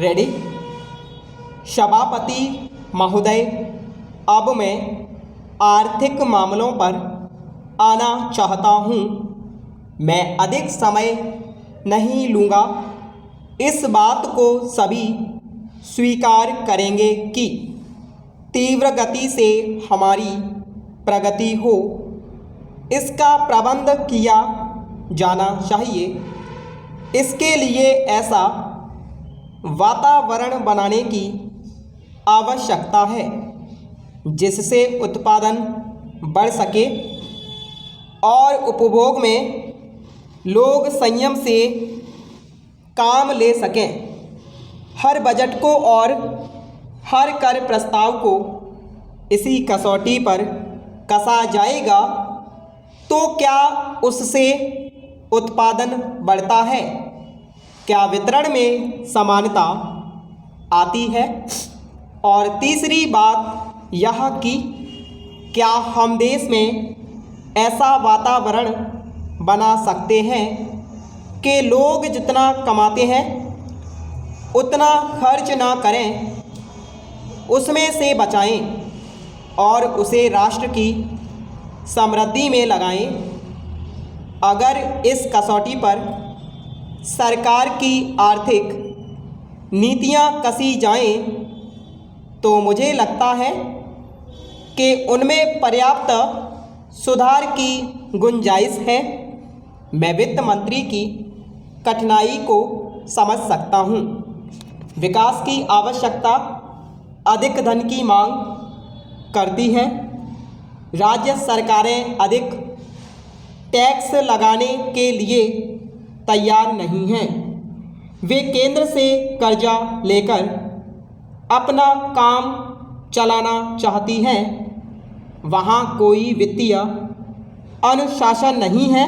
Ready. सभापति महोदय, अब मैं आर्थिक मामलों पर आना चाहता हूँ। मैं अधिक समय नहीं लूँगा। इस बात को सभी स्वीकार करेंगे कि तीव्र गति से हमारी प्रगति हो, इसका प्रबंध किया जाना चाहिए। इसके लिए ऐसा वातावरण बनाने की आवश्यकता है जिससे उत्पादन बढ़ सके और उपभोग में लोग संयम से काम ले सकें। हर बजट को और हर कर प्रस्ताव को इसी कसौटी पर कसा जाएगा तो क्या उससे उत्पादन बढ़ता है, क्या वितरण में समानता आती है, और तीसरी बात यह कि क्या हम देश में ऐसा वातावरण बना सकते हैं कि लोग जितना कमाते हैं उतना खर्च ना करें, उसमें से बचाएं और उसे राष्ट्र की समृद्धि में लगाएं। अगर इस कसौटी पर सरकार की आर्थिक नीतियां कसी जाएं तो मुझे लगता है कि उनमें पर्याप्त सुधार की गुंजाइश है। मैं वित्त मंत्री की कठिनाई को समझ सकता हूँ। विकास की आवश्यकता अधिक धन की मांग करती है। राज्य सरकारें अधिक टैक्स लगाने के लिए तैयार नहीं हैं। वे केंद्र से कर्जा लेकर अपना काम चलाना चाहती हैं। वहाँ कोई वित्तीय अनुशासन नहीं है।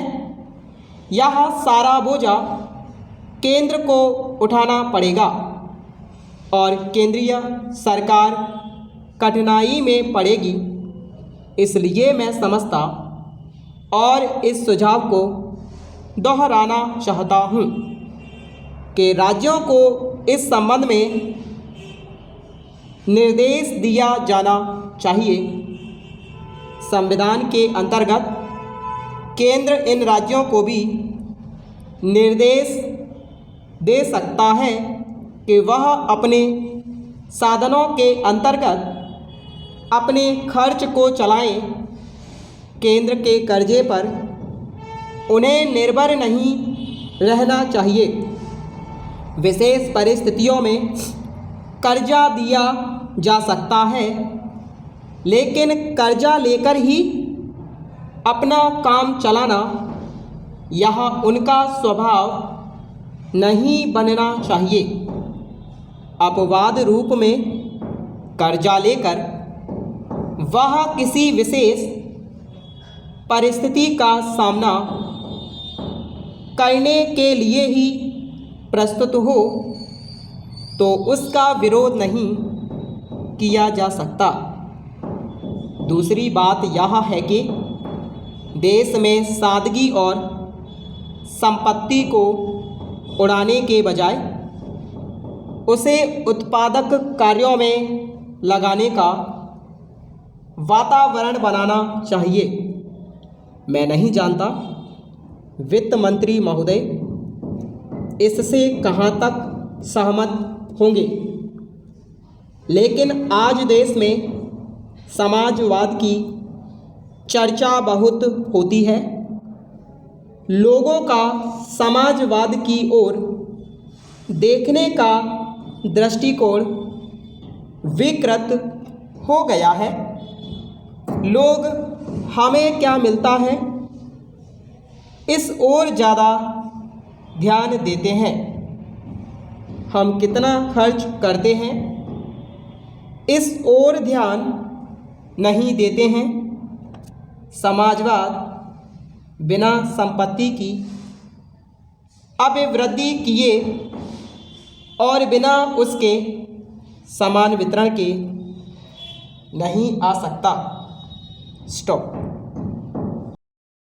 यह सारा बोझा केंद्र को उठाना पड़ेगा और केंद्रीय सरकार कठिनाई में पड़ेगी। इसलिए मैं समझता और इस सुझाव को दोहराना चाहता हूँ कि राज्यों को इस संबंध में निर्देश दिया जाना चाहिए। संविधान के अंतर्गत केंद्र इन राज्यों को भी निर्देश दे सकता है कि वह अपने साधनों के अंतर्गत अपने खर्च को चलाएं। केंद्र के कर्जे पर उन्हें निर्भर नहीं रहना चाहिए। विशेष परिस्थितियों में कर्जा दिया जा सकता है, लेकिन कर्जा लेकर ही अपना काम चलाना यह उनका स्वभाव नहीं बनना चाहिए। अपवाद रूप में कर्जा लेकर वह किसी विशेष परिस्थिति का सामना करने के लिए ही प्रस्तुत हो तो उसका विरोध नहीं किया जा सकता। दूसरी बात यह है कि देश में सादगी और संपत्ति को उड़ाने के बजाय उसे उत्पादक कार्यों में लगाने का वातावरण बनाना चाहिए। मैं नहीं जानता वित्त मंत्री महोदय इससे कहाँ तक सहमत होंगे, लेकिन आज देश में समाजवाद की चर्चा बहुत होती है। लोगों का समाजवाद की ओर देखने का दृष्टिकोण विकृत हो गया है। लोग हमें क्या मिलता है इस ओर ज़्यादा ध्यान देते हैं। हम कितना खर्च करते हैं इस ओर ध्यान नहीं देते हैं। समाजवाद बिना संपत्ति की अभिवृद्धि किए और बिना उसके समान वितरण के नहीं आ सकता। स्टॉप।